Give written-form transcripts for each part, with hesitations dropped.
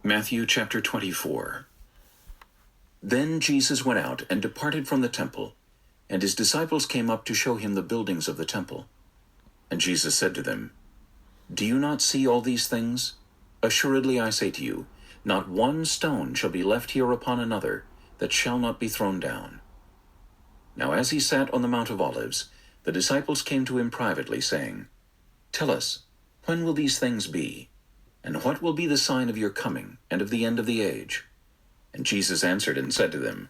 Matthew chapter 24. Then Jesus went out and departed from the temple, and his disciples came up to show him the buildings of the temple. And Jesus said to them, Do you not see all these things? Assuredly I say to you, not one stone shall be left here upon another that shall not be thrown down. Now as he sat on the Mount of Olives, the disciples came to him privately, saying, Tell us, when will these things be? And what will be the sign of your coming and of the end of the age? And Jesus answered and said to them,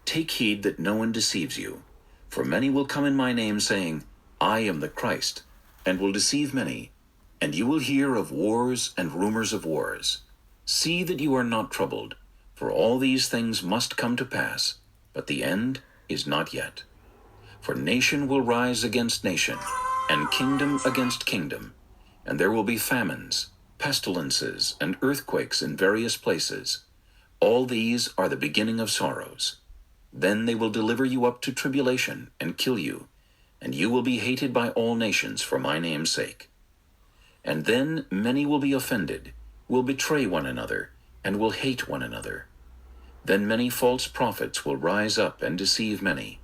Take heed that no one deceives you, for many will come in my name, saying, I am the Christ, and will deceive many. And you will hear of wars and rumors of wars. See that you are not troubled, for all these things must come to pass, but the end is not yet. For nation will rise against nation, and kingdom against kingdom, and there will be famines, pestilences, and earthquakes in various places. All these are the beginning of sorrows. Then they will deliver you up to tribulation and kill you, and you will be hated by all nations for my name's sake. And then many will be offended, will betray one another, and will hate one another. Then many false prophets will rise up and deceive many.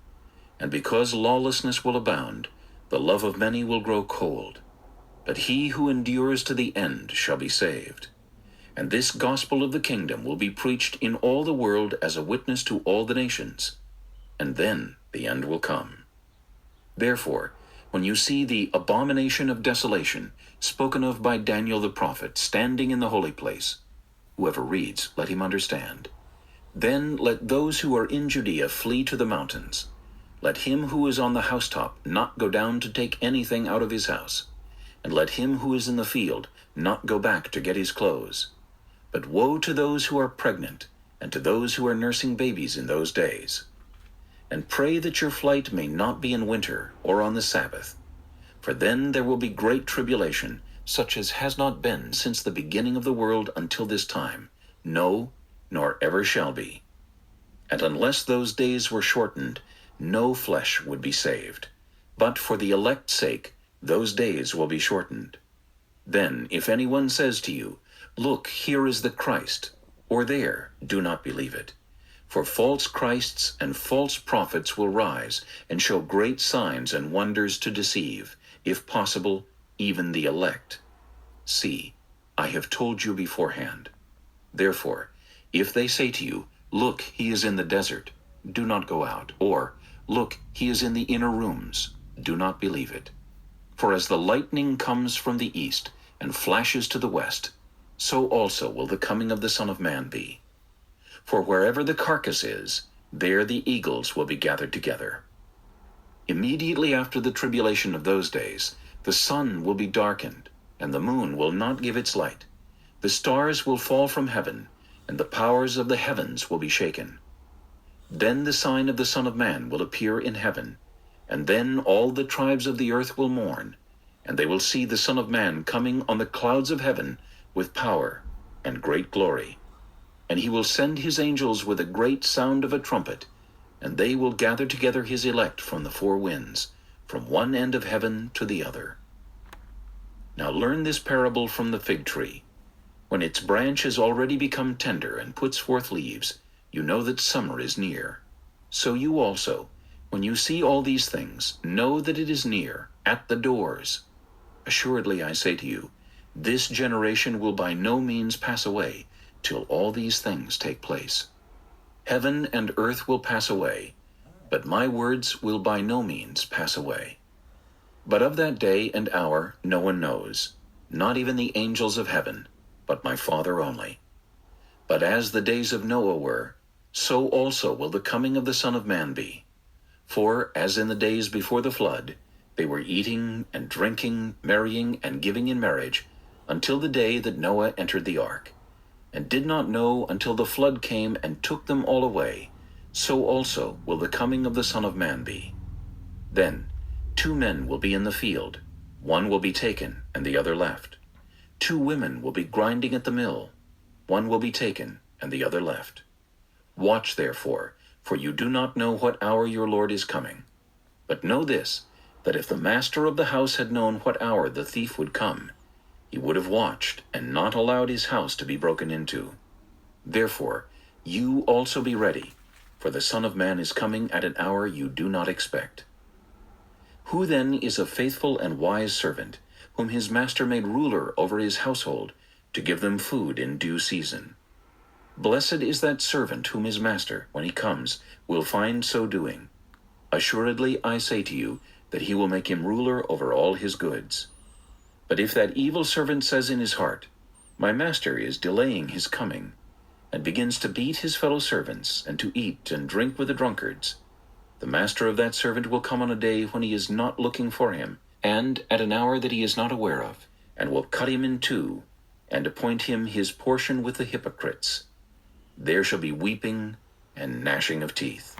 And because lawlessness will abound, the love of many will grow cold. But he who endures to the end shall be saved. And this gospel of the kingdom will be preached in all the world as a witness to all the nations. And then the end will come. Therefore, when you see the abomination of desolation spoken of by Daniel the prophet standing in the holy place, whoever reads, let him understand. Then let those who are in Judea flee to the mountains. Let him who is on the housetop not go down to take anything out of his house. And let him who is in the field not go back to get his clothes. But woe to those who are pregnant, and to those who are nursing babies in those days. And pray that your flight may not be in winter or on the Sabbath. For then there will be great tribulation, such as has not been since the beginning of the world until this time, no, nor ever shall be. And unless those days were shortened, no flesh would be saved. But for the elect's sake, those days will be shortened. Then, if anyone says to you, Look, here is the Christ, or there, do not believe it. For false Christs and false prophets will rise and show great signs and wonders to deceive, if possible, even the elect. See, I have told you beforehand. Therefore, if they say to you, Look, he is in the desert, do not go out, or, Look, he is in the inner rooms, do not believe it. For as the lightning comes from the east and flashes to the west, so also will the coming of the Son of Man be. For wherever the carcass is, there the eagles will be gathered together. Immediately after the tribulation of those days, the sun will be darkened, and the moon will not give its light. The stars will fall from heaven, and the powers of the heavens will be shaken. Then the sign of the Son of Man will appear in heaven, and then all the tribes of the earth will mourn, and they will see the Son of Man coming on the clouds of heaven with power and great glory. And he will send his angels with a great sound of a trumpet, and they will gather together his elect from the four winds, from one end of heaven to the other. Now learn this parable from the fig tree. When its branch has already become tender and puts forth leaves, you know that summer is near. So you also, when you see all these things, know that it is near, at the doors. Assuredly I say to you, this generation will by no means pass away till all these things take place. Heaven and earth will pass away, but my words will by no means pass away. But of that day and hour no one knows, not even the angels of heaven, but my Father only. But as the days of Noah were, so also will the coming of the Son of Man be. For, as in the days before the flood, they were eating and drinking, marrying and giving in marriage, until the day that Noah entered the ark, and did not know until the flood came and took them all away, so also will the coming of the Son of Man be. Then 2 men will be in the field, one will be taken and the other left. 2 women will be grinding at the mill, one will be taken and the other left. Watch therefore, for you do not know what hour your Lord is coming. But know this, that if the master of the house had known what hour the thief would come, he would have watched and not allowed his house to be broken into. Therefore, you also be ready, for the Son of Man is coming at an hour you do not expect. Who then is a faithful and wise servant, whom his master made ruler over his household, to give them food in due season? Blessed is that servant whom his master, when he comes, will find so doing. Assuredly I say to you, that he will make him ruler over all his goods. But if that evil servant says in his heart, My master is delaying his coming, and begins to beat his fellow servants, and to eat and drink with the drunkards, the master of that servant will come on a day when he is not looking for him, and at an hour that he is not aware of, and will cut him in two, and appoint him his portion with the hypocrites. There shall be weeping and gnashing of teeth.